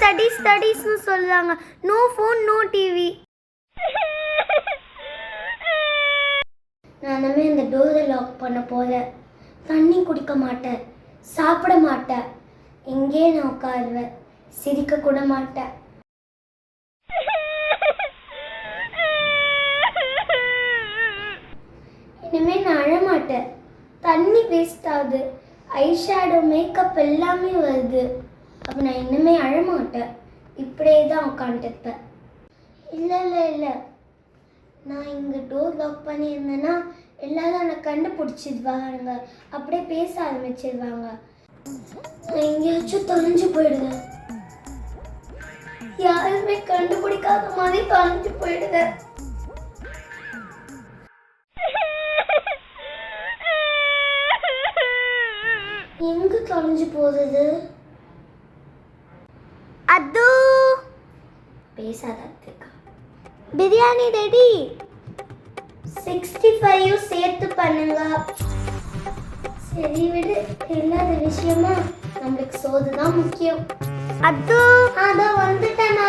ஸ்டடீஸ்னு சொல்றாங்க. No phone no TV. நான் இனிமே இந்த டோரை லாக் பண்ண போறேன். தண்ணி குடிக்க மாட்டேன், சாப்பிட மாட்டேன், இங்கே நான் உட்காருவேன், சிரிக்க கூட மாட்டேன். இனிமே நான் அழமாட்டேன். தண்ணி வேஸ்ட் ஆகுது, ஐஷேடோ மேக்கப் எல்லாமே வருது. அப்போ நான் இனிமே அழமாட்டேன், இப்படியே தான் உட்காந்துருப்பேன். இல்லை நான் இங்கே டோர் லாக் பண்ணியிருந்தேன்னா எல்லாரும் என்னை கண்டுபிடிச்சிடுவாங்க, அப்படியே பேச ஆரம்பிச்சிடுவாங்க. நான் எங்கேயாச்சும் தொலைஞ்சு போயிடுவேன், யாருமே கண்டுபிடிக்காத மாதிரி தொலைஞ்சு போயிடுவேன். எங்க தொலைஞ்சு போகுது? அது பேசாத. பிரியாணி ரெடி. 65 சேர்த்து பண்ணுங்க. சரி விடு, இல்லாத விஷயமா நம்மளுக்கு சோறு தான் முக்கியம். அது அதான் வந்துட்டேனா?